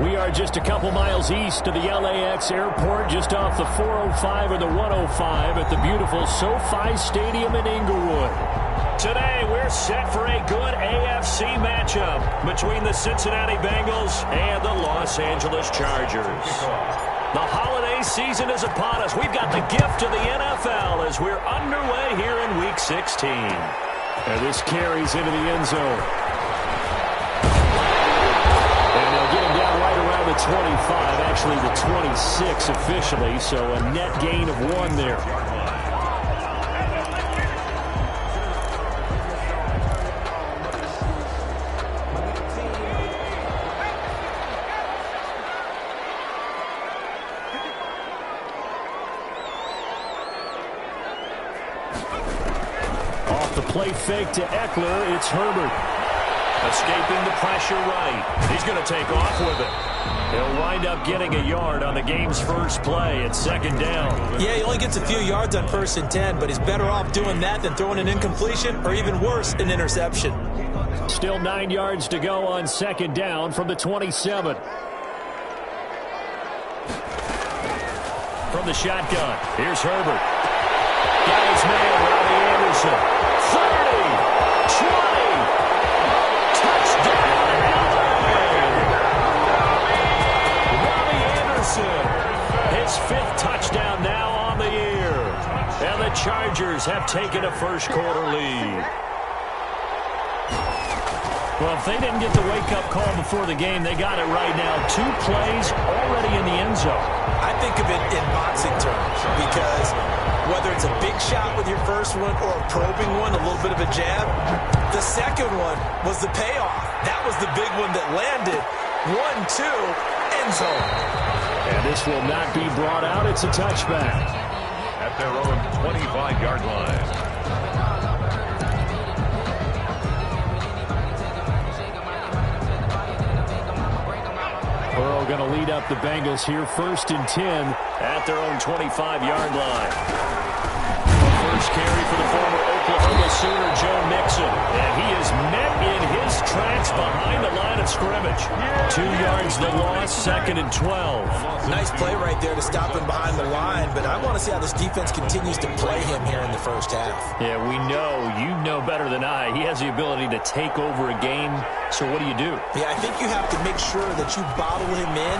We are just a couple miles east of the LAX airport, just off the 405 or the 105 at the beautiful SoFi Stadium in Inglewood. Today, we're set for a good AFC matchup between the Cincinnati Bengals and the Los Angeles Chargers. The holiday season is upon us. We've got the gift of the NFL as we're underway here in Week 16. And this carries into the end zone. And they'll get him down right around the 25, actually the 26 officially, so a net gain of 1 there. Play fake to Eckler. It's Herbert. Escaping the pressure right. He's going to take off with it. He'll wind up getting a yard on the game's first play at 2nd down. Yeah, he only gets a few yards on 1st and 10, but he's better off doing that than throwing an incompletion or even worse, an interception. Still 9 yards to go on 2nd down from the 27. From the shotgun, here's Herbert. Got his man, Robbie Anderson. 30, 20, touchdown, LA! Robbie Anderson, his 5th touchdown now on the year. And the Chargers have taken a first-quarter lead. Well, if they didn't get the wake-up call before the game, they got it right now. 2 plays already in the end zone. I think of it in boxing terms because whether it's a big shot with your first one or a probing one, a little bit of a jab, the second one was the payoff. That was the big one that landed. 1-2, end zone. And this will not be brought out. It's a touchback. At their own 25-yard line. Burrow going to lead up the Bengals here, 1st and 10 at their own 25-yard line. First carry for the former Oklahoma Sooner, Joe Mixon. And he is met in his tracks behind the line of scrimmage. 2 yards the loss, 2nd and 12. Nice play right there to stop him behind the line, but I want to see how this defense continues to play him here in the first half. Yeah, we know, you know better than I, he has the ability to take over a game. So what do you do? Yeah, I think you have to make sure that you bottle him in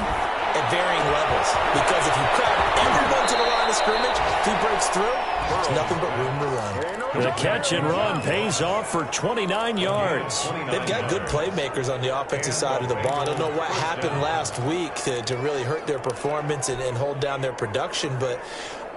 at varying levels. Because if you crowd everyone to the line of scrimmage, if he breaks through, there's nothing but room to run. The catch and run pays off for 29 yards. They've got good playmakers on the offensive side of the ball. I don't know what happened last week to really hurt their performance and hold down their production, but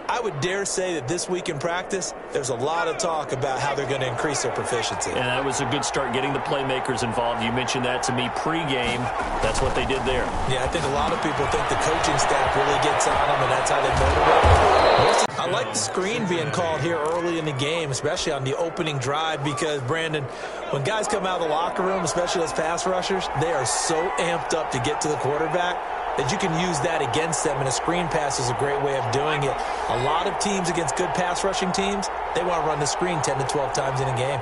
I would dare say that this week in practice, there's a lot of talk about how they're going to increase their proficiency. And that was a good start, getting the playmakers involved. You mentioned that to me pregame. That's what they did there. Yeah, I think a lot of people think the coaching staff really gets on them, and that's how they motivate them. I like the screen being called here early in the game, especially on the opening drive, because, Brandon, when guys come out of the locker room, especially as pass rushers, they are so amped up to get to the quarterback that you can use that against them, and a screen pass is a great way of doing it. A lot of teams against good pass rushing teams, they want to run the screen 10 to 12 times in a game.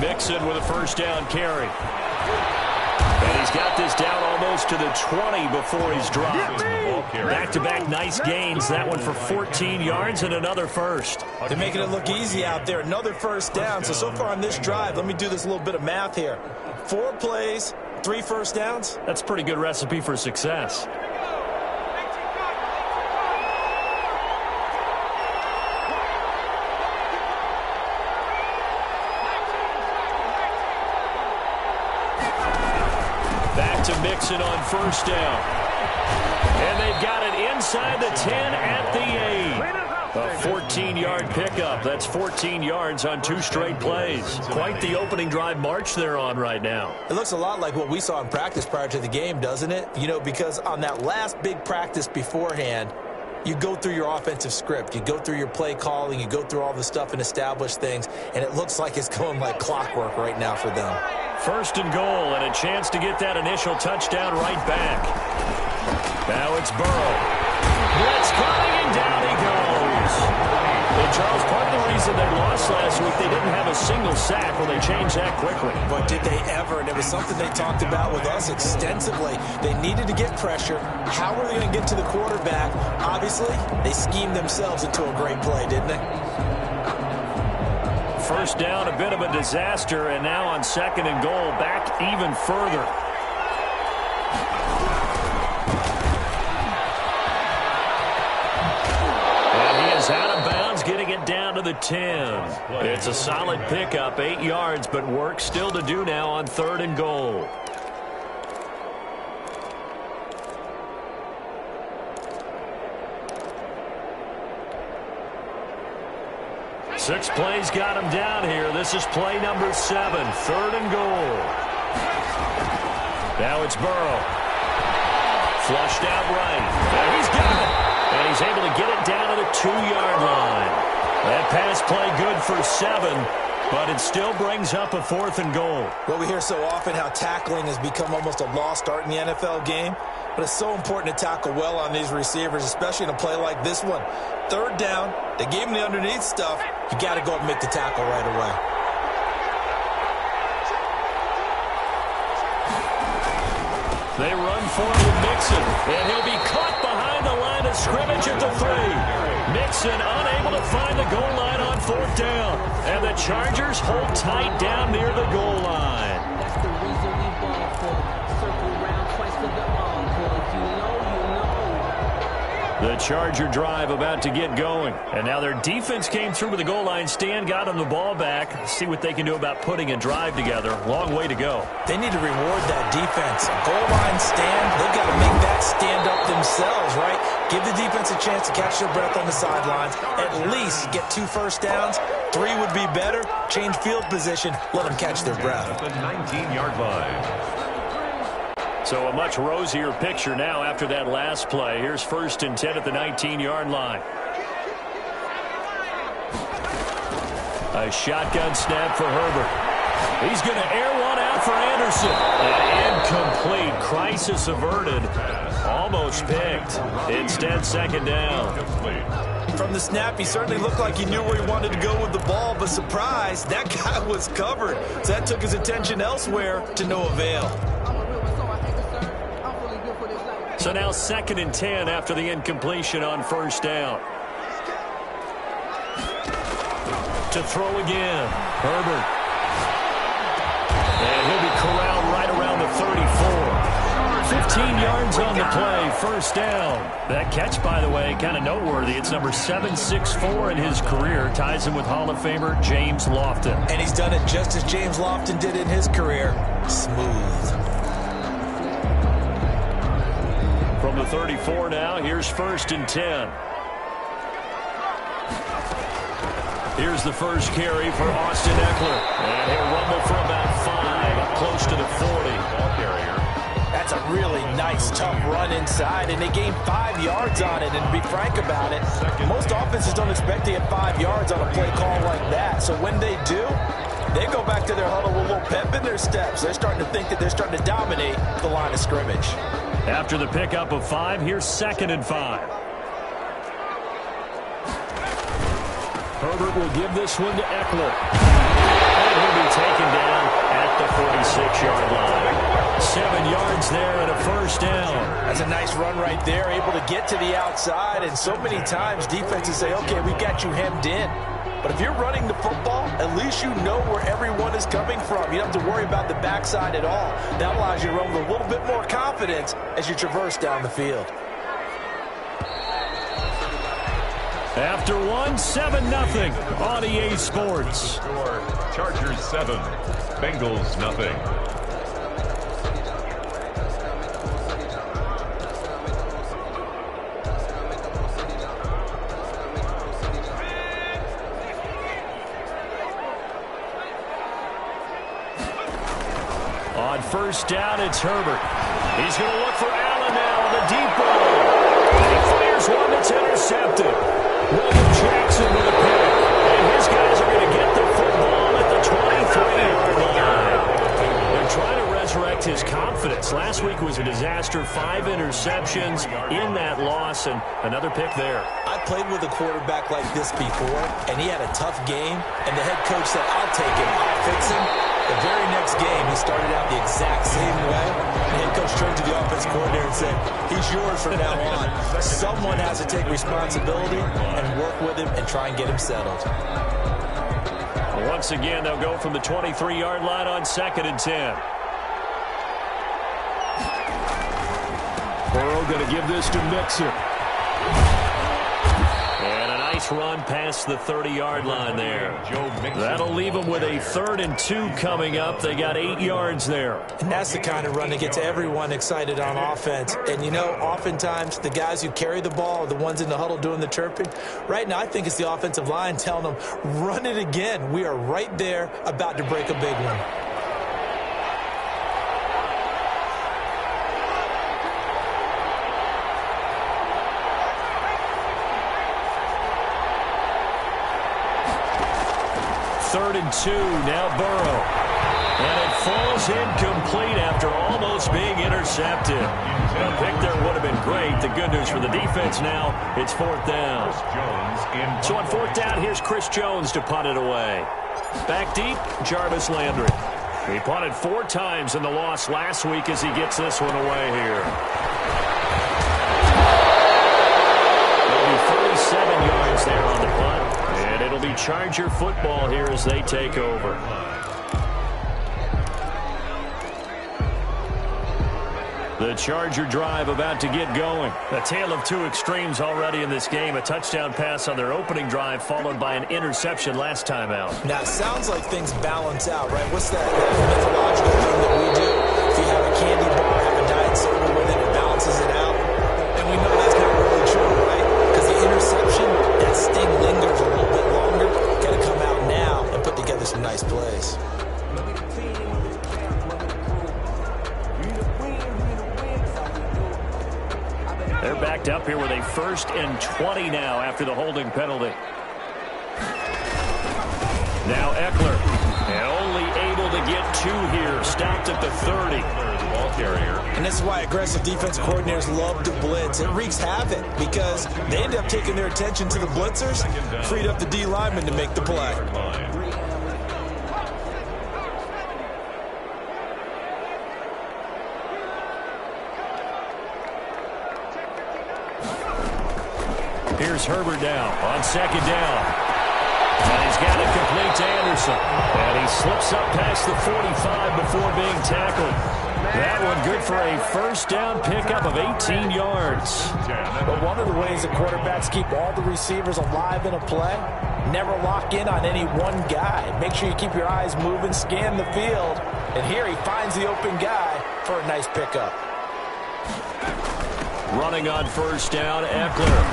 Mixon with a first down carry. And he's got this down almost to the 20 before he's dropped. Back-to-back nice gains. That one for 14 yards and another first. They're making it look easy out there. Another first down. So far on this drive, let me do this little bit of math here. 4 plays, 3 first downs. That's a pretty good recipe for success. Mixon on first down. And they've got it inside the 10 at the 8. A 14-yard pickup. That's 14 yards on 2 straight plays. Quite the opening drive march they're on right now. It looks a lot like what we saw in practice prior to the game, doesn't it? You know, because on that last big practice beforehand, you go through your offensive script. You go through your play calling. You go through all the stuff and establish things. And it looks like it's going like clockwork right now for them. First and goal, and a chance to get that initial touchdown right back. Now it's Burrow. Blitz coming, and down he goes. And Charles, part of the reason they lost last week, they didn't have a single sack. Well, they changed that quickly. But did they ever? And it was something they talked about with us extensively. They needed to get pressure. How were they going to get to the quarterback? Obviously, they schemed themselves into a great play, didn't they? First down, a bit of a disaster, and now on 2nd and goal, back even further. Out of bounds, getting it down to the 10. It's a solid pickup, 8 yards, but work still to do now on 3rd and goal. Six plays got him down here. This is play number 7, 3rd and goal. Now it's Burrow. Flushed out right. And he's got it. And he's able to get it down to the 2-yard line. That pass play good for 7, but it still brings up a 4th and goal. Well, we hear so often how tackling has become almost a lost art in the NFL game, but it's so important to tackle well on these receivers, especially in a play like this one. 3rd down, they gave him the underneath stuff. You got to go up and make the tackle right away. They run for it with Mixon, and he'll be caught behind the line of scrimmage at the 3. Mixon unable to find the goal line on 4th down, and the Chargers hold tight down near the goal line. That's the reason we ball for. Circle around twice for the encore. If you know, you know. The Charger drive about to get going, and now their defense came through with the goal line stand, got them the ball back. See what they can do about putting a drive together. Long way to go. They need to reward that defense. A goal line stand, they've got to make that stand up themselves, right? Give the defense a chance to catch their breath on the sidelines. At least get 2 first downs. 3 would be better. Change field position. Let them catch their breath. At the 19-yard line. So a much rosier picture now after that last play. Here's 1st and 10 at the 19-yard line. A shotgun snap for Herbert. He's going to air one out for Anderson. And incomplete. Crisis averted. Almost picked. Instead, 2nd down. From the snap, he certainly looked like he knew where he wanted to go with the ball, but surprise, that guy was covered. So that took his attention elsewhere to no avail. So now 2nd and 10 after the incompletion on 1st down. To throw again, Herbert. And he'll be corralled right around the 34. 15 yards on the play, 1st down. That catch, by the way, kind of noteworthy. It's number 764 in his career. Ties him with Hall of Famer James Lofton. And he's done it just as James Lofton did in his career. Smooth. From the 34 now, here's 1st and 10. Here's the first carry for Austin Eckler. And he'll rumble for about 5, up close to the 40. Ball carrier. That's a really nice, tough run inside, and they gained 5 yards on it. And to be frank about it, most offenses don't expect to get 5 yards on a play call like that. So when they do, they go back to their huddle with a little pep in their steps. They're starting to think that they're starting to dominate the line of scrimmage. After the pickup of 5, here's 2nd and 5. Herbert will give this one to Eckler. And he'll be taken down at the 46-yard line. 7 yards there and a 1st down. That's a nice run right there, able to get to the outside. And so many times defenses say, okay, we got you hemmed in. But if you're running the football, at least you know where everyone is coming from. You don't have to worry about the backside at all. That allows you to run with a little bit more confidence as you traverse down the field. After 7-0 on EA Sports. Score, Chargers 7, Bengals nothing. On 1st down, it's Herbert. He's going to look for Allen now on the deep ball. And he fires one that's intercepted. William Jackson with a pick. And his guys are going to get the football at the 23-yard line. They're trying to resurrect his confidence. Last week was a disaster, 5 interceptions in that loss, and another pick there. I played with a quarterback like this before, and he had a tough game, and the head coach said, I'll take him, I'll fix him. The very next game, he started out the exact same way. The head coach turned to the offense coordinator and said, he's yours from now on. Someone has to take responsibility and work with him and try and get him settled. Once again, they'll go from the 23-yard line on 2nd and 10. Burrow going to give this to Mixon. And a nice run past the 30-yard line there. That'll leave them with a 3rd and 2 coming up. They got 8 yards there. And that's the kind of run that gets everyone excited on offense. And, you know, oftentimes the guys who carry the ball are the ones in the huddle doing the chirping. Right now, I think it's the offensive line telling them, run it again. We are right there about to break a big one. Third and 2, now Burrow. And it falls incomplete after almost being intercepted. A pick there would have been great. The good news for the defense now, it's 4th down. So on 4th down, here's Chris Jones to punt it away. Back deep, Jarvis Landry. He punted 4 times in the loss last week as he gets this one away here. There'll be 37 yards there on the punt. And it'll be Charger football here as they take over. The Charger drive about to get going. A tale of 2 extremes already in this game. A touchdown pass on their opening drive followed by an interception last time out. Now, it sounds like things balance out, right? What's that mythological thing that we do? If you have a candy bar, have a diet soda with it, it balances it out. And we know that's not really true, right? Because the interception, that sting lingers a little bit longer. Got to come out now and put together some nice plays. They're backed up here with a 1st and 20 now after the holding penalty. Now Eckler, and only able to get 2 here. Stopped at the 30. Ball carrier. And this is why aggressive defense coordinators love to blitz. It wreaks havoc because they end up taking their attention to the blitzers, freed up the D lineman to make the play. Here's Herbert down on 2nd down. And he's got it complete to Anderson. And he slips up past the 45 before being tackled. That one good for a 1st down pickup of 18 yards. But one of the ways the quarterbacks keep all the receivers alive in a play, never lock in on any one guy. Make sure you keep your eyes moving, scan the field. And here he finds the open guy for a nice pickup. Running on 1st down, Eckler.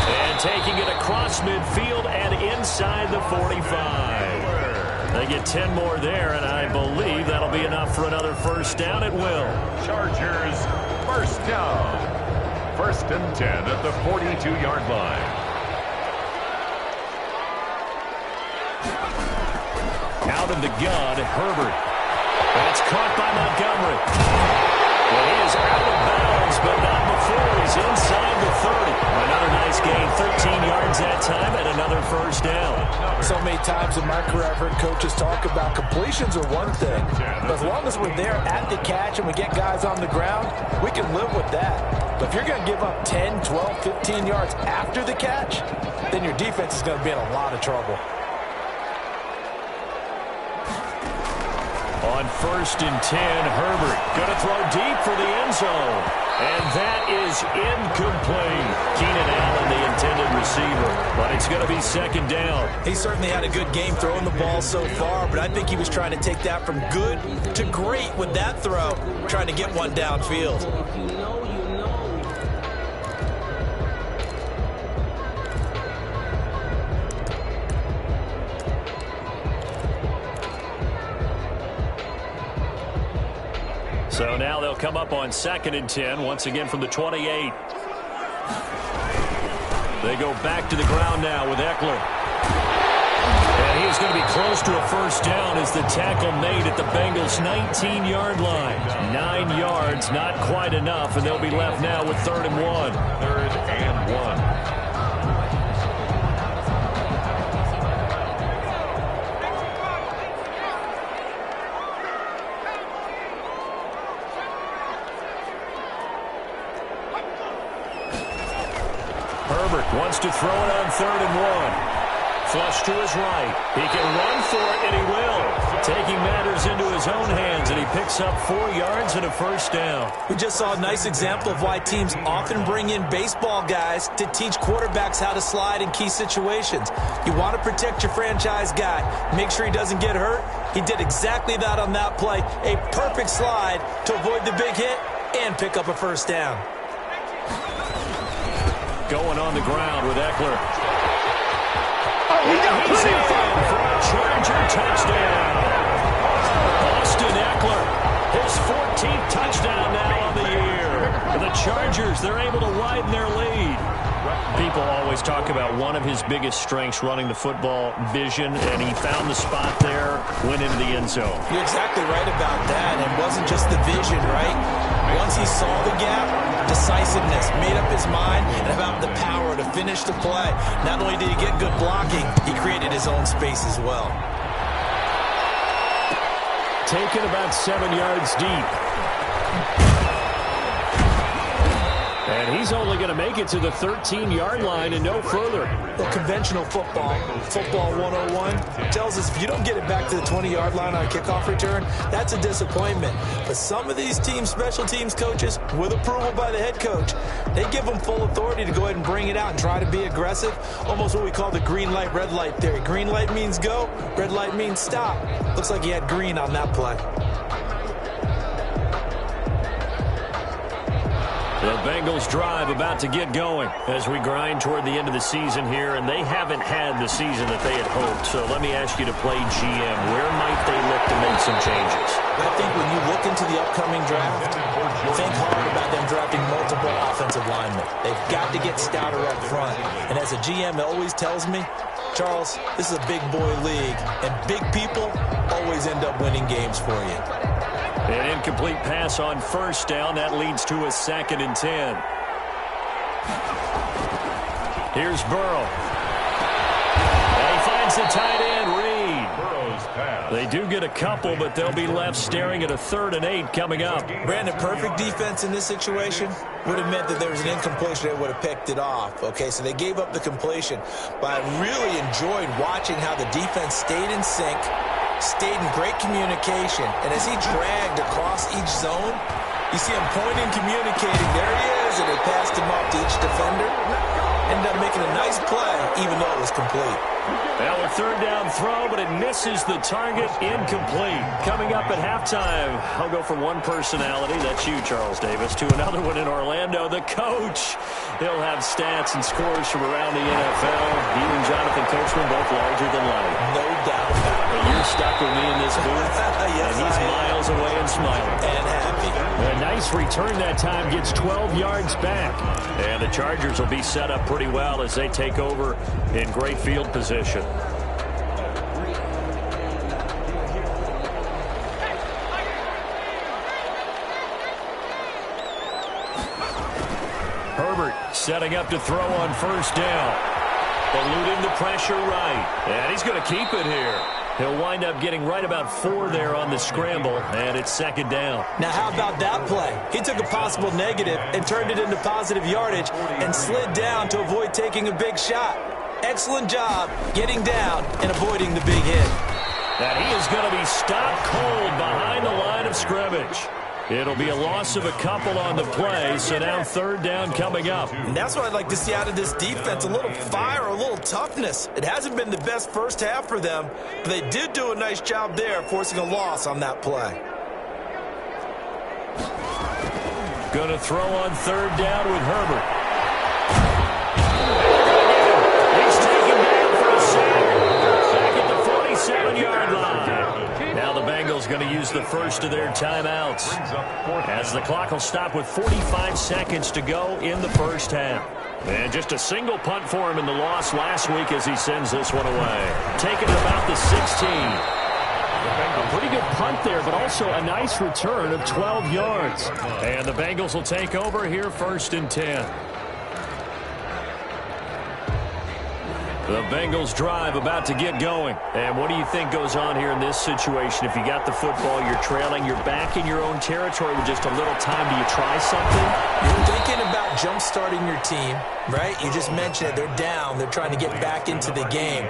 And taking it across midfield and inside the 45. They get 10 more there, and I believe that'll be enough for another 1st down. It will. Chargers 1st down. 1st and 10 at the 42-yard line. Out of the gun, Herbert. That's caught by Montgomery. Well, he is out of bounds, but not before he's inside the 30. Another nice gain, 13 yards that time, and another 1st down. So many times in my career I've heard coaches talk about completions are one thing. But as long as we're there at the catch and we get guys on the ground, we can live with that. But if you're going to give up 10, 12, 15 yards after the catch, then your defense is going to be in a lot of trouble. On 1st and 10, Herbert going to throw deep for the end zone. And that is incomplete. Keenan Allen, the intended receiver. But it's going to be 2nd down. He certainly had a good game throwing the ball so far, but I think he was trying to take that from good to great with that throw, trying to get one downfield. So now they'll come up on 2nd and 10, once again from the 28. They go back to the ground now with Eckler. And he is going to be close to a first down as the tackle made at the Bengals' 19-yard line. 9 yards, not quite enough, and they'll be left now with 3rd and 1. 3rd and 1. Herbert wants to throw it on 3rd and 1. Flush to his right. He can run for it, and he will. Taking matters into his own hands, and he picks up 4 yards and a first down. We just saw a nice example of why teams often bring in baseball guys to teach quarterbacks how to slide in key situations. You want to protect your franchise guy. Make sure he doesn't get hurt. He did exactly that on that play. A perfect slide to avoid the big hit and pick up a first down. Going on the ground with Eckler. He's in for a Charger touchdown. Austin Eckler, his 14th touchdown now on the year. For the Chargers, they're able to widen their lead. People always talk about one of his biggest strengths, running the football, vision, and he found the spot there, went into the end zone. You're exactly right about that. It wasn't just the vision, right? Once he saw the gap, decisiveness, made up his mind, and about the power to finish the play. Not only did he get good blocking, he created his own space as well. Taken about 7 yards deep. And he's only going to make it to the 13-yard line and no further. Well, conventional football 101, tells us if you don't get it back to the 20-yard line on a kickoff return, that's a disappointment. But some of these teams, special teams coaches, with approval by the head coach, they give them full authority to go ahead and bring it out and try to be aggressive. Almost what we call the green light, red light theory. Green light means go, red light means stop. Looks like he had green on that play. The Bengals drive about to get going as we grind toward the end of the season here, and they haven't had the season that they had hoped. So let me ask you to play GM. Where might they look to make some changes? I think when you look into the upcoming draft, think hard about them drafting multiple offensive linemen. They've got to get stouter up front. And as a GM, it always tells me, Charles, this is a big boy league, and big people always end up winning games for you. An incomplete pass on first down. That leads to a 2nd and 10. Here's Burrow. And he finds the tight end, Reed. Burrow's pass. They do get a couple, but they'll be left staring at a 3rd and 8 coming up. Brandon, perfect defense in this situation would have meant that there was an incompletion that would have picked it off. Okay, so they gave up the completion. But I really enjoyed watching how the defense stayed in sync, stayed in great communication, and as he dragged across each zone, you see him pointing, communicating. There he is, and they passed him off to each defender. Ended up making a nice play, even though it was complete. Well, a 3rd down throw, but it misses the target, incomplete. Coming up at halftime, I'll go from one personality, that's you, Charles Davis, to another one in Orlando, the coach. He'll have stats and scores from around the NFL. He and Jonathan Coachman both larger than life. No doubt about it. But you're stuck with me in this booth. Yes, and he's miles away and smiling. And happy. A nice return that time, gets 12 yards back. And the Chargers will be set up pretty well as they take over in great field position. Herbert setting up to throw on first down. Eluding the pressure right. And he's going to keep it here. He'll wind up getting right about 4 there on the scramble, and it's 2nd down. Now, how about that play? He took a possible negative and turned it into positive yardage and slid down to avoid taking a big shot. Excellent job getting down and avoiding the big hit. And he is going to be stopped cold behind the line of scrimmage. It'll be a loss of a couple on the play, so now 3rd down coming up. And that's what I'd like to see out of this defense, a little fire, a little toughness. It hasn't been the best first half for them, but they did do a nice job there, forcing a loss on that play. Going to throw on 3rd down with Herbert. He's taken down for a sack. Back at the 47-yard line. Now the Bengals going to use the first of their timeouts, as the clock will stop with 45 seconds to go in the first half. And just a single punt for him in the loss last week as he sends this one away. Taking it about the 16. A pretty good punt there, but also a nice return of 12 yards. And the Bengals will take over here 1st and 10. The Bengals drive about to get going. And what do you think goes on here in this situation? If you got the football, you're trailing, you're back in your own territory with just a little time. Do you try something? You're thinking about jump-starting your team, right? You just mentioned it. They're down. They're trying to get back into the game.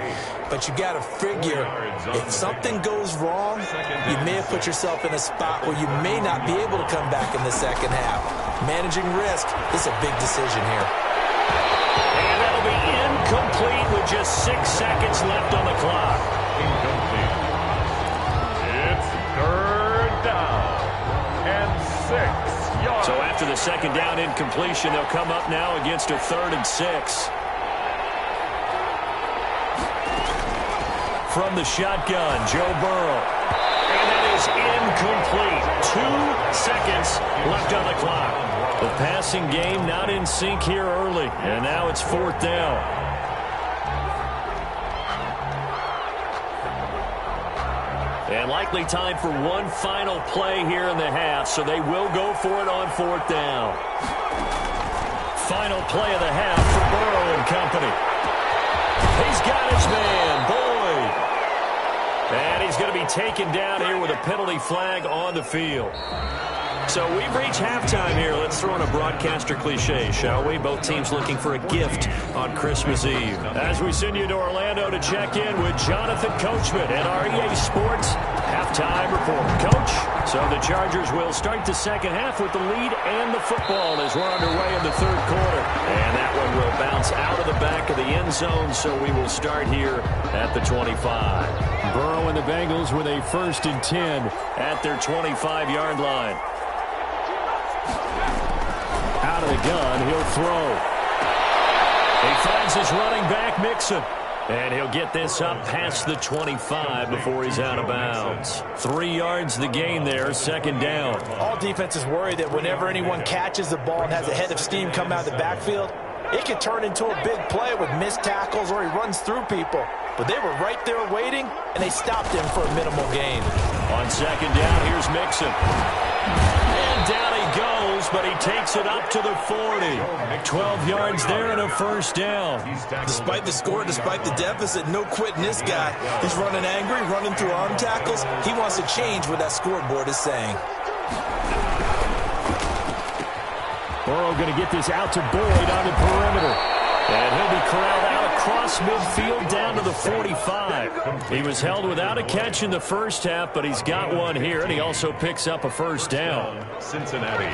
But you got to figure, if something goes wrong, you may have put yourself in a spot where you may not be able to come back in the second half. Managing risk is a big decision here. And that'll be incomplete with just 6 seconds left on the clock. Incomplete. It's 3rd down and 6 yards. So after the second down incompletion, they'll come up now against a 3rd and 6. From the shotgun, Joe Burrow. And that is incomplete. 2 seconds left on the clock. The passing game not in sync here early. And now it's 4th down. And likely time for one final play here in the half, so they will go for it on 4th down. Final play of the half for Burrow and company. He's got his man, Boyd. And he's going to be taken down here with a penalty flag on the field. So we've reached halftime here. Let's throw in a broadcaster cliche, shall we? Both teams looking for a gift on Christmas Eve. As we send you to Orlando to check in with Jonathan Coachman at our EA Sports halftime report. Coach, so the Chargers will start the second half with the lead and the football as we're underway in the 3rd quarter. And that one will bounce out of the back of the end zone, so we will start here at the 25. Burrow and the Bengals with a 1st and 10 at their 25-yard line. Out of the gun, he'll throw. He finds his running back, Mixon. And he'll get this up past the 25 before he's out of bounds. 3 yards the gain there, 2nd down. All defenses worry that whenever anyone catches the ball and has a head of steam come out of the backfield, it can turn into a big play with missed tackles or he runs through people. But they were right there waiting, and they stopped him for a minimal gain. On 2nd down, here's Mixon. And down he goes, but he takes it up to the 40. 12 yards there and a 1st down. Despite the score, despite the deficit, no quitting this guy. He's running angry, running through arm tackles. He wants to change what that scoreboard is saying. Burrow going to get this out to Boyd on the perimeter. And he'll be corralled out across midfield down to the 45. He was held without a catch in the first half, but he's got one here, and he also picks up a 1st down. Cincinnati.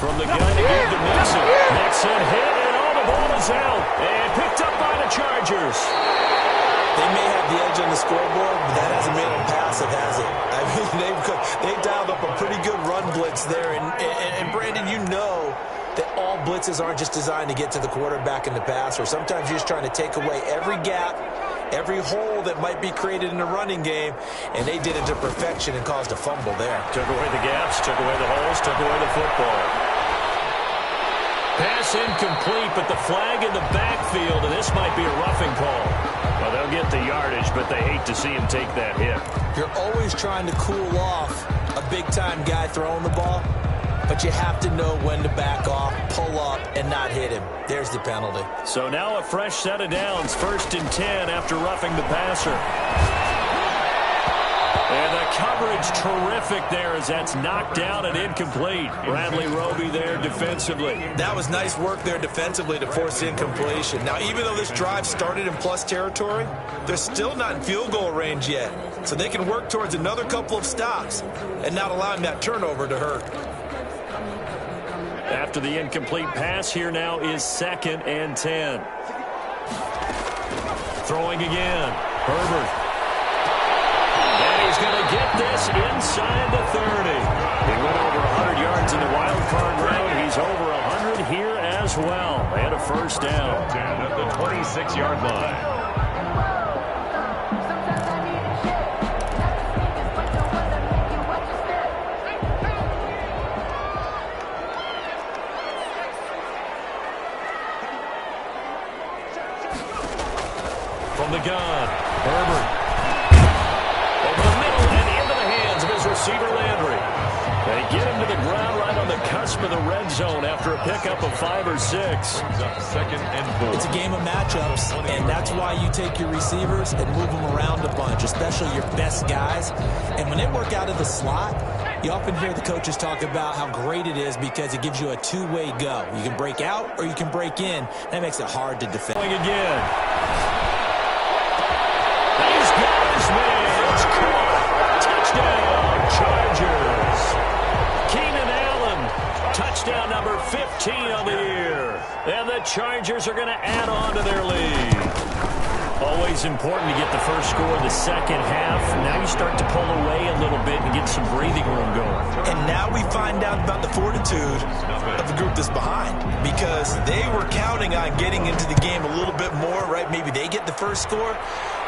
From the gun to give to Mixon. Mixon hit, and all the ball is out. And picked up by the Chargers. They may have the edge on the scoreboard, but that hasn't made them passive, has it? I mean, they've dialed up a pretty good run blitz there. And Brandon, you know that all blitzes aren't just designed to get to the quarterback in the passer. Sometimes you're just trying to take away every gap, every hole that might be created in the running game, and they did it to perfection and caused a fumble there. Took away the gaps, took away the holes, took away the football. Pass incomplete, but the flag in the backfield, and this might be a roughing call. Well, they'll get the yardage, but they hate to see him take that hit. You're always trying to cool off a big-time guy throwing the ball, but you have to know when to back off, pull up, and not hit him. There's the penalty. So now a fresh set of downs, 1st and 10 after roughing the passer. And the coverage terrific there as that's knocked down and incomplete. Bradley Roby there defensively. That was nice work there defensively to force incompletion. Now, even though this drive started in plus territory, they're still not in field goal range yet. So they can work towards another couple of stops and not allowing that turnover to hurt. After the incomplete pass, here now is 2nd and 10. Throwing again. Herbert. And he's going to get this inside the 30. He went over 100 yards in the wild card round. He's over 100 here as well. And a 1st down. 10 at the 26-yard line. From the gun, Herbert. Over the middle and into the hands of his receiver, Landry. They get him to the ground right on the cusp of the red zone after a pickup of 5 or 6. Second and 4. It's a game of matchups, and that's why you take your receivers and move them around a bunch, especially your best guys. And when they work out of the slot, you often hear the coaches talk about how great it is because it gives you a two-way go. You can break out or you can break in. That makes it hard to defend. Going again. He's got his man. It's caught. Touchdown, Chargers. Keenan Allen, touchdown number 15 on the year. And the Chargers are going to add on to their lead. Always important to get the first score of the second half. Now you start to pull away a little bit and get some breathing room going. And now we find out about the fortitude of the group that's behind, because they were counting on getting into the game a little bit more, right? Maybe they get the first score.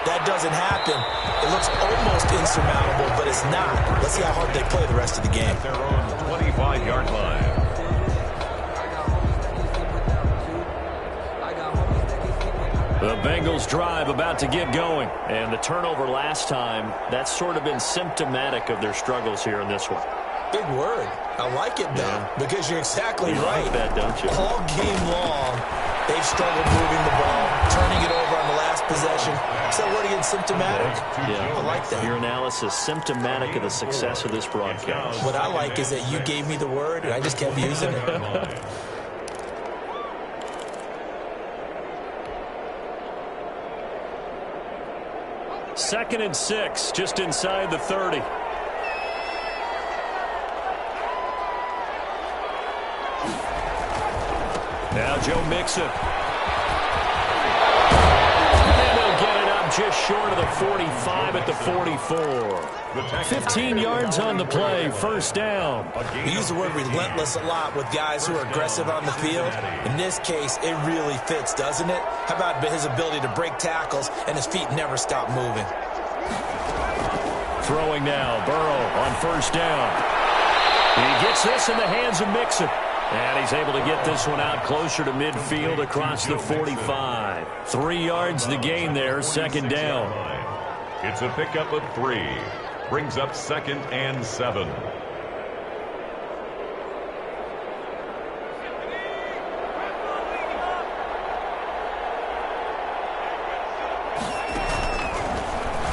That doesn't happen. It looks almost insurmountable, but it's not. Let's see how hard they play the rest of the game. Their own 25-yard line. The Bengals drive about to get going. And the turnover last time, that's sort of been symptomatic of their struggles here in this one. Big word. I like it, though, because you're exactly right. Like that, don't you? All game long, they've struggled moving the ball, turning it over on the last possession. So what again, symptomatic? Yeah, I like that. Your analysis, symptomatic of the success of this broadcast. What I like is that you gave me the word, and I just kept using it. Second and 6, just inside the 30. Now Joe Mixon. And they'll get it up just short of the 45 at the 44. 15 yards on the play, first down. We use the word relentless a lot with guys who are aggressive on the field. In this case, it really fits, doesn't it? How about his ability to break tackles and his feet never stop moving? Throwing now, Burrow on first down. He gets this in the hands of Mixon. And he's able to get this one out closer to midfield across the 45. 3 yards the gain there, second down. It's a pickup of 3. Brings up 2nd and 7.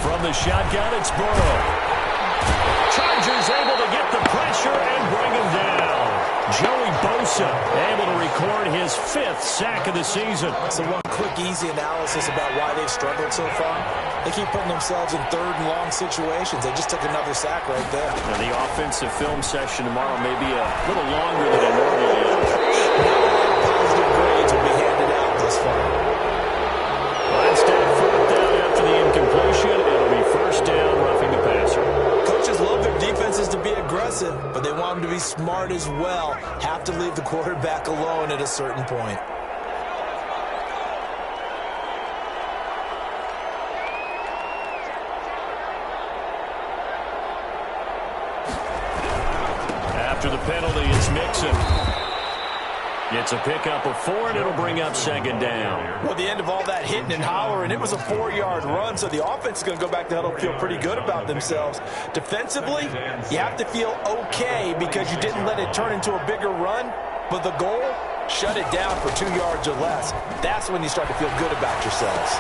From the shotgun, it's Burrow. Chargers able to get the pressure and bring him down. Joey Bosa able to record his 5th sack of the season. So one quick, easy analysis about why they've struggled so far. They keep putting themselves in third and long situations. They just took another sack right there. Now the offensive film session tomorrow may be a little longer than it normally is. Positive grades will be handed out this far. Instead, fourth down after the incompletion. It'll be first down, roughing the passer. Coaches love their defenses to be aggressive, but they want them to be smart as well. Have to leave the quarterback alone at a certain point. After the penalty, it's Mixon. It's a pickup of 4, and it'll bring up second down. Well, the end of all that hitting and hollering, it was a 4-yard run, so the offense is going to go back to huddle and feel pretty good about themselves. Defensively, you have to feel okay because you didn't let it turn into a bigger run, but the goal, shut it down for 2 yards or less. That's when you start to feel good about yourselves.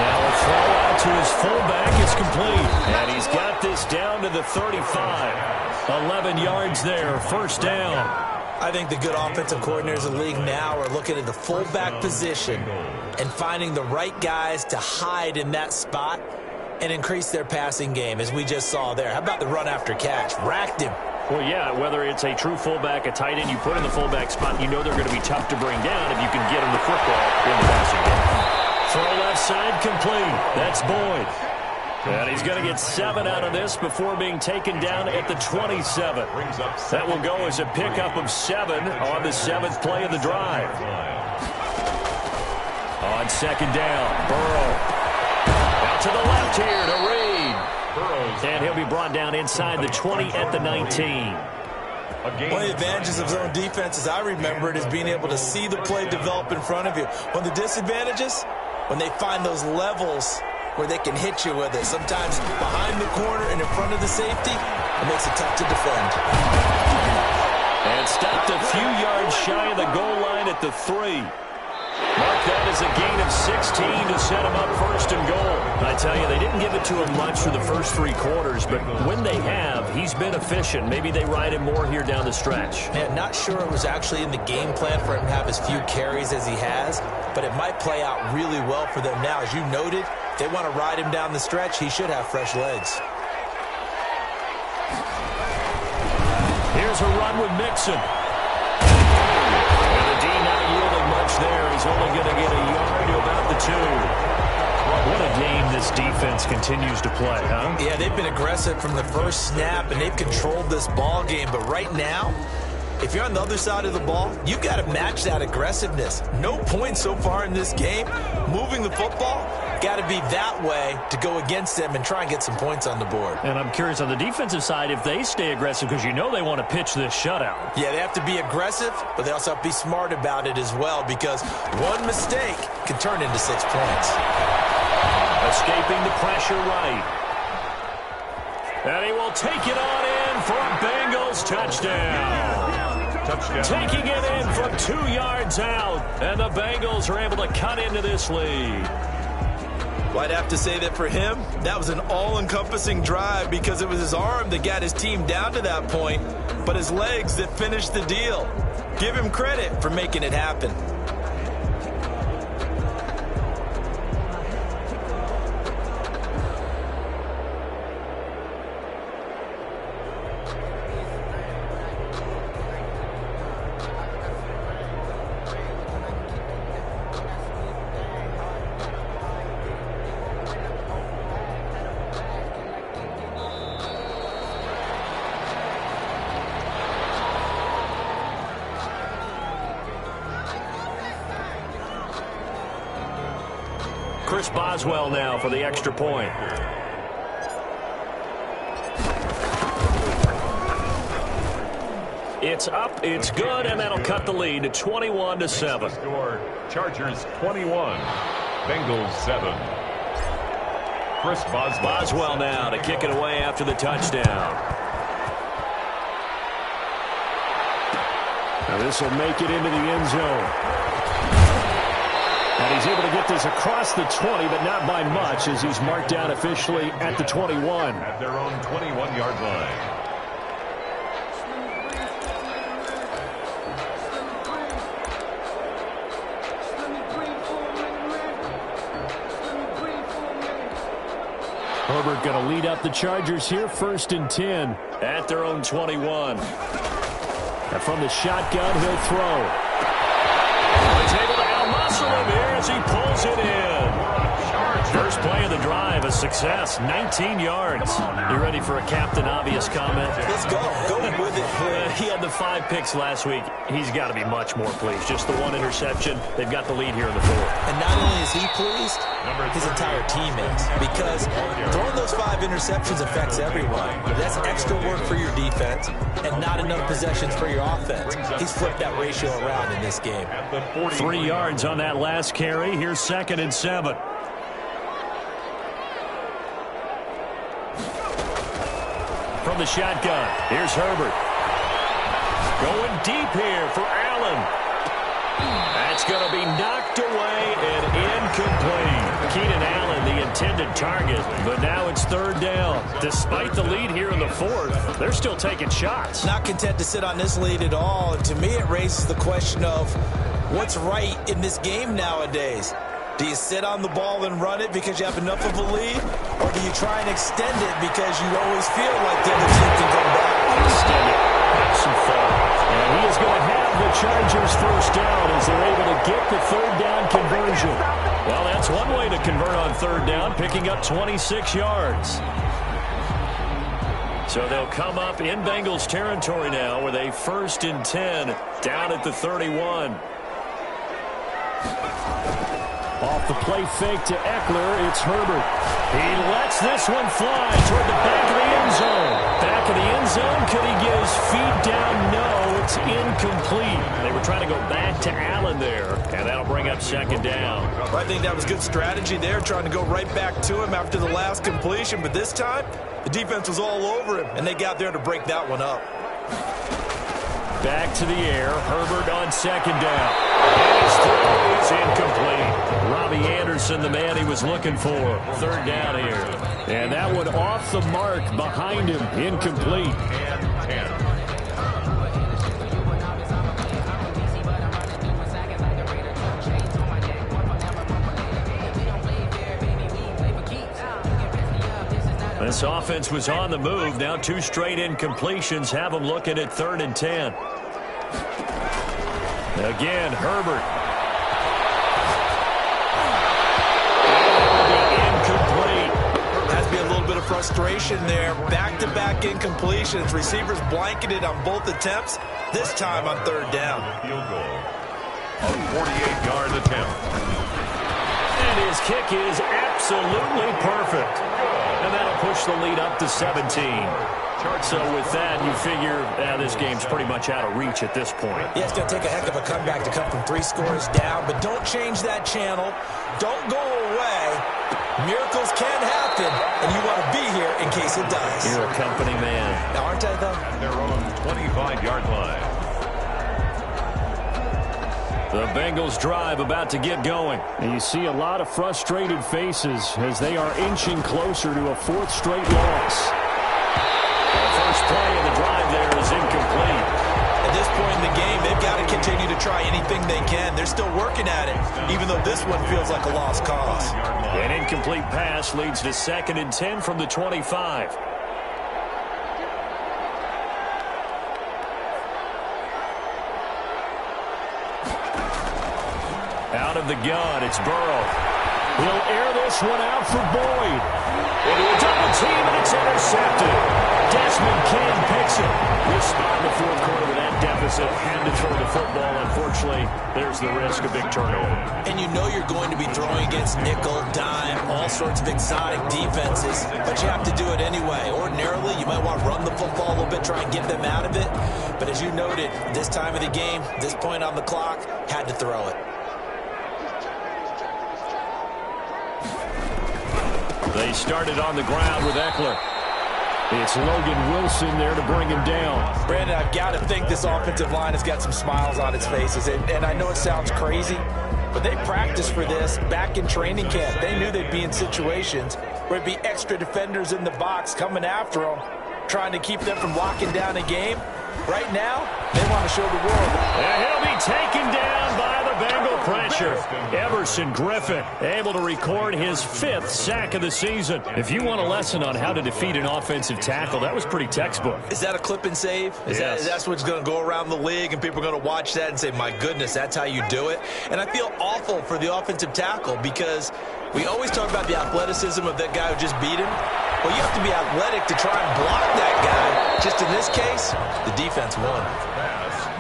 Now a throw out to his fullback is complete, and he's got this down to the 35. 11 yards there, first down. I think the good offensive coordinators in the league now are looking at the fullback position and finding the right guys to hide in that spot and increase their passing game, as we just saw there. How about the run after catch? Racked him. Well, yeah, whether it's a true fullback, a tight end you put in the fullback spot, you know they're going to be tough to bring down if you can get them the football in the passing game. Throw left side complete. That's Boyd. And he's going to get 7 out of this before being taken down at the 27. That will go as a pickup of 7 on the 7th play of the drive. On second down, Burrow. Out to the left here to Reed. And he'll be brought down inside the 20 at the 19. One of the advantages of zone defense, as I remember it, is being able to see the play develop in front of you. One of the disadvantages, when they find those levels where they can hit you with it. Sometimes behind the corner and in front of the safety, it makes it tough to defend. And stopped a few yards shy of the goal line at the 3. Mark that as a gain of 16 to set him up first and goal. I tell you, they didn't give it to him much for the first 3 quarters, but when they have, he's been efficient. Maybe they ride him more here down the stretch. Yeah, not sure it was actually in the game plan for him to have as few carries as he has, but it might play out really well for them now. As you noted, if they want to ride him down the stretch, he should have fresh legs. Here's a run with Mixon. There, he's only going to get a yard to about the 2. What a game this defense continues to play, huh? Yeah, they've been aggressive from the first snap, and they've controlled this ball game. But right now, if you're on the other side of the ball, you've got to match that aggressiveness. No points so far in this game. Moving the football, got to be that way to go against them and try and get some points on the board. And I'm curious on the defensive side if they stay aggressive, because you know they want to pitch this shutout. Yeah, they have to be aggressive, but they also have to be smart about it as well, because one mistake can turn into 6 points. Escaping the pressure right. And he will take it on in for a Bengals touchdown. Taking it in from 2 yards out, and the Bengals are able to cut into this lead. Well, I'd have to say that for him, that was an all-encompassing drive, because it was his arm that got his team down to that point, but his legs that finished the deal. Give him credit for making it happen. Chris Boswell now for the extra point. It's up, it's good, and that'll cut the lead to 21-7. Score, Chargers 21, Bengals 7. Chris Boswell. Boswell now to kick it away after the touchdown. Now this will make it into the end zone. And he's able to get this across the 20, but not by much, as he's marked down officially at the 21. At their own 21-yard line. Herbert going to lead up the Chargers here, 1st and 10 at their own 21. And from the shotgun, he'll throw. He's able to out-muscle him here as he pulls it in. First play of the drive, a success, 19 yards. You ready for a Captain Obvious comment? Let's go. Go with it. He had the 5 picks last week. He's got to be much more pleased. Just the 1 interception. They've got the lead here in the 4th. And not only is he pleased, his entire team is. Because throwing those 5 interceptions affects everyone. That's extra work for your defense and not enough possessions for your offense. He's flipped that ratio around in this game. 3 yards on that last carry. Here's 2nd and 7. From the shotgun, here's Herbert. Going deep here for Allen. That's going to be knocked away and incomplete. Keenan Allen, the intended target, but now it's 3rd down. Despite the lead here in the 4th, they're still taking shots. Not content to sit on this lead at all. And to me, it raises the question of what's right in this game nowadays. Do you sit on the ball and run it because you have enough of a lead? Or do you try and extend it because you always feel like the other team can come back? Extend it. Have some fun. And he is going to have the Chargers 1st down as they're able to get the 3rd down conversion. Well, that's one way to convert on 3rd down, picking up 26 yards. So they'll come up in Bengals territory now with a 1st and 10 down at the 31. Off the play fake to Eckler. It's Herbert. He lets this one fly toward the back of the end zone. Back of the end zone. Could he get his feet down? No, it's incomplete. They were trying to go back to Allen there, and that'll bring up second down. I think that was good strategy there, trying to go right back to him after the last completion. But this time, the defense was all over him, and they got there to break that one up. Back to the air. Herbert on second down. And his throw is incomplete. Robbie Anderson, the man he was looking for. Third down here. And that one off the mark behind him. Incomplete. This offense was on the move. Now 2 straight incompletions have them looking at 3rd and 10. Again, Herbert. Incomplete. Has to be a little bit of frustration there. Back-to-back incompletions. Receivers blanketed on both attempts. This time on 3rd down. Field goal. A 48-yard attempt. And his kick is absolutely perfect. And that'll push the lead up to 17. So with that, you figure this game's pretty much out of reach at this point. Yeah, it's going to take a heck of a comeback to come from 3 scores down, but don't change that channel. Don't go away. Miracles can happen, and you want to be here in case it does. You're a company man. Now, aren't I, though? At their own 25-yard line. The Bengals drive about to get going. And you see a lot of frustrated faces as they are inching closer to a 4th straight loss. The first play of the drive there is incomplete. At this point in the game, they've got to continue to try anything they can. They're still working at it, even though this one feels like a lost cause. An incomplete pass leads to 2nd and 10 from the 25. Out of the gun, it's Burrow. He'll air this one out for Boyd. Into a double team, and it's intercepted. Desmond King picks it. This spot in the 4th quarter with that deficit. Had to throw the football. Unfortunately, there's the risk of big turnover. And you know you're going to be throwing against nickel, dime, all sorts of exotic defenses, but you have to do it anyway. Ordinarily, you might want to run the football a little bit, try and get them out of it. But as you noted, this time of the game, this point on the clock, had to throw it. They started on the ground with Eckler. It's Logan Wilson there to bring him down. Brandon, I've got to think this offensive line has got some smiles on its faces. And I know it sounds crazy, but they practiced for this back in training camp. They knew they'd be in situations where it'd be extra defenders in the box coming after them, trying to keep them from locking down a game. Right now, they want to show the world. And he'll be taken down by the Bengal pressure. Everson Griffin able to record his 5th sack of the season. If you want a lesson on how to defeat an offensive tackle, that was pretty textbook. Is that a clip and save? Yes. That's what's going to go around the league, and people are going to watch that and say, my goodness, that's how you do it? And I feel awful for the offensive tackle because we always talk about the athleticism of that guy who just beat him. Well, you have to be athletic to try and block that guy. Just in this case, the defense won.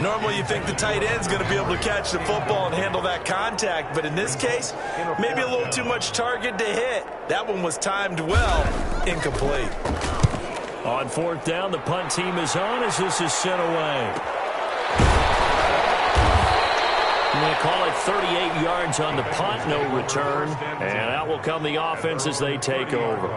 Normally, you think the tight end's going to be able to catch the football and handle that contact. But in this case, maybe a little too much target to hit. That one was timed well. Incomplete. On 4th down, the punt team is on as this is sent away. I'm going to call it 38 yards on the punt, no return. And out will come the offense as they take over.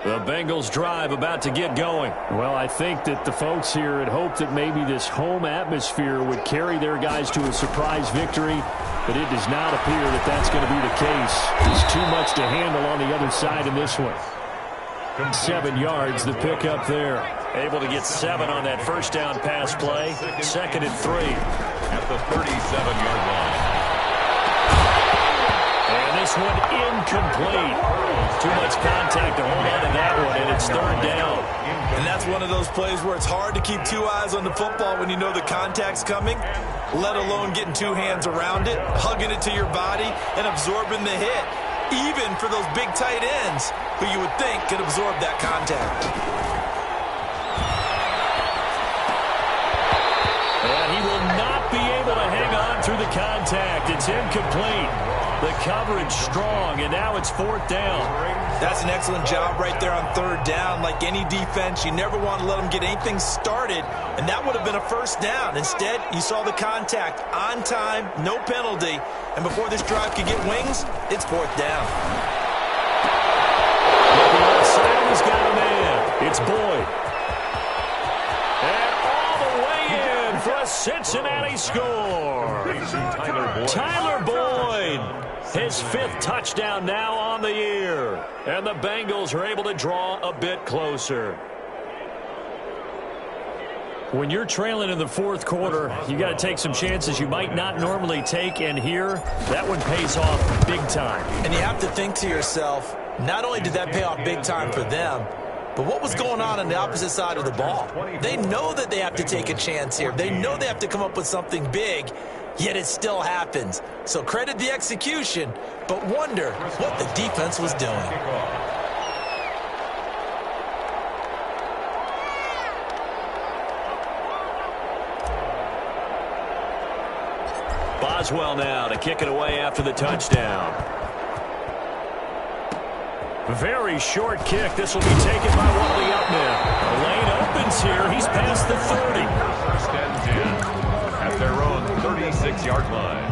The Bengals drive about to get going. Well, I think that the folks here had hoped that maybe this home atmosphere would carry their guys to a surprise victory, but it does not appear that that's going to be the case. There's too much to handle on the other side in this one. 7 yards, the pickup there. Able to get 7 on that first down pass play. 2nd and 3. At the 37-yard line. And this one incomplete. Too much contact to hold on to that one, and it's 3rd down. And that's one of those plays where it's hard to keep 2 eyes on the football when you know the contact's coming, let alone getting 2 hands around it, hugging it to your body, and absorbing the hit, even for those big tight ends who you would think could absorb that contact. And he will not the contact. It's incomplete. The coverage strong, and now it's fourth down. That's an excellent job right there on third down. Like any defense, you never want to let them get anything started, and that would have been a first down. Instead, you saw the contact on time, no penalty, and before this drive could get wings, it's fourth down. But the outside has got a man. It's Boyd. And all the way in for a Cincinnati score. Tyler Boyd. His fifth touchdown now on the year. And the Bengals are able to draw a bit closer. When you're trailing in the fourth quarter, you got to take some chances you might not normally take. And here, that one pays off big time. And you have to think to yourself, not only did that pay off big time for them, but what was going on the opposite side of the ball? They know that they have to take a chance here. They know they have to come up with something big, yet it still happens. So credit the execution, but wonder what the defense was doing. Boswell now to kick it away after the touchdown. Very short kick. This will be taken by one of the up men. The lane opens here. He's past the 30. First and 10 at their own 36-yard line.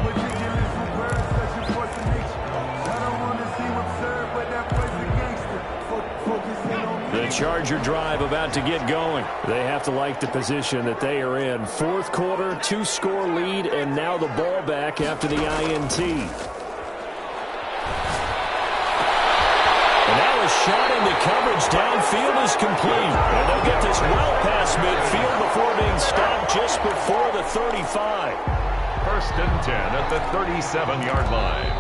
The Charger drive about to get going. They have to like the position that they are in. Fourth quarter, 2-score lead, and now the ball back after the INT. Shot into coverage downfield is complete. And they'll get this well past midfield before being stopped just before the 35. First and 10 at the 37-yard line.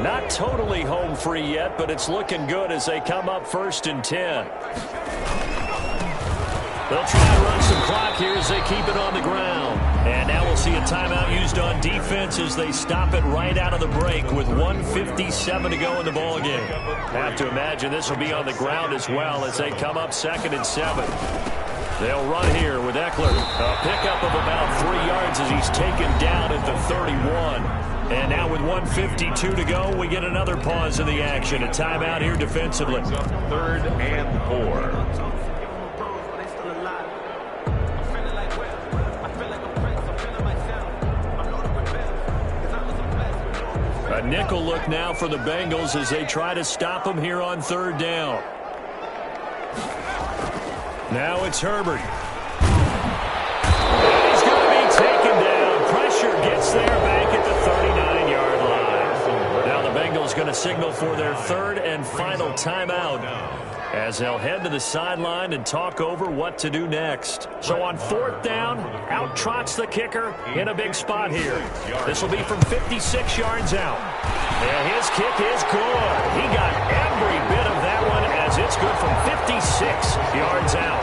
Not totally home free yet, but it's looking good as they come up first and 10. They'll try to run some clock here as they keep it on the ground. And now we'll see a timeout used on defense as they stop it right out of the break with 1:57 to go in the ballgame. Have to imagine this will be on the ground as well as they come up second and 7. They'll run here with Eckler. A pickup of about 3 yards as he's taken down at the 31. And now with 1:52 to go, we get another pause in the action. A timeout here defensively. Third and 4. A nickel look now for the Bengals as they try to stop him here on third down. Now it's Herbert. And he's going to be taken down. Pressure gets there back at the 39-yard line. Now the Bengals going to signal for their third and final timeout as they'll head to the sideline and talk over what to do next. So on fourth down, out trots the kicker in a big spot here. This will be from 56 yards out. And his kick is good. He got every bit of that one as it's good from 56 yards out.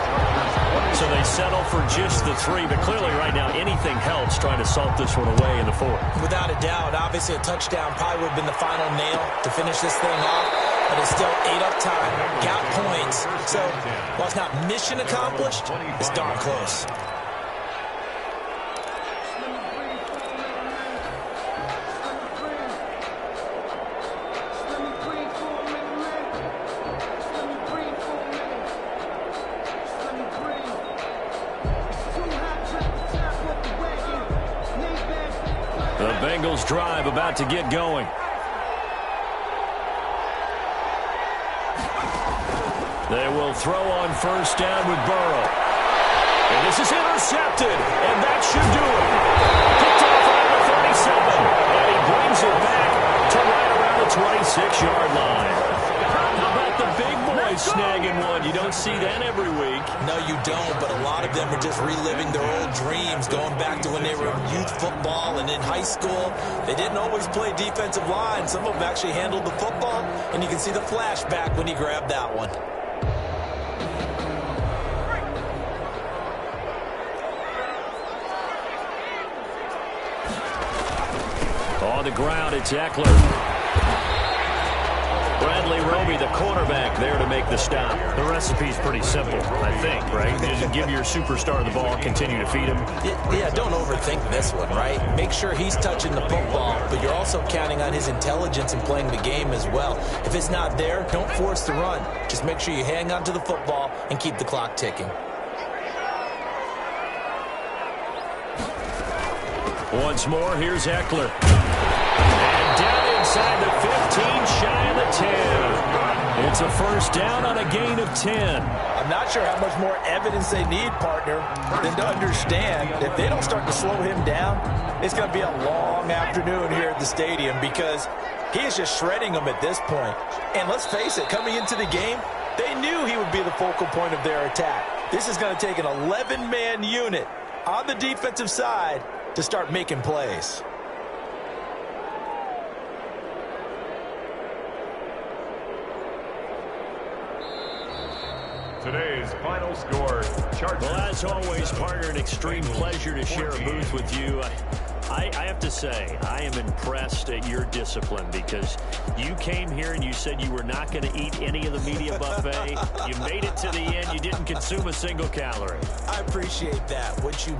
So they settle for just the 3, but clearly right now anything helps trying to salt this one away in the 4th. Without a doubt, obviously a touchdown probably would have been the final nail to finish this thing off, but it's still ate up time, got points. So while it's not mission accomplished, it's darn close. The Bengals drive about to get going. They will throw on first down with Burrow. And this is intercepted, and that should do it. Picked off around the 37, and he brings it back to right around the 26-yard line. How about the big boys snagging one? You don't see that every week. No, you don't, but a lot of them are just reliving their old dreams, going back to when they were in youth football and in high school. They didn't always play defensive line. Some of them actually handled the football, and you can see the flashback when he grabbed that one. On the ground, it's Eckler. Brad Bradley Roby, the cornerback, there to make the stop. The recipe's pretty simple, I think, right? Just give your superstar the ball, continue to feed him. Yeah, don't overthink this one, right? Make sure he's touching the football, but you're also counting on his intelligence in playing the game as well. If it's not there, don't force the run. Just make sure you hang on to the football and keep the clock ticking. Once more, here's Eckler. And down inside the 15, shy of the 10. It's a first down on a gain of 10. I'm not sure how much more evidence they need, partner, than to understand that if they don't start to slow him down, it's going to be a long afternoon here at the stadium because he is just shredding them at this point. And let's face it, coming into the game, they knew he would be the focal point of their attack. This is going to take an 11-man unit on the defensive side to start making plays. Today's final score, Chargers. Well, as always, partner, an extreme pleasure to share a booth with you. I have to say, I am impressed at your discipline because you came here and you said you were not going to eat any of the media buffet. You made it to the end. You didn't consume a single calorie. I appreciate that. What you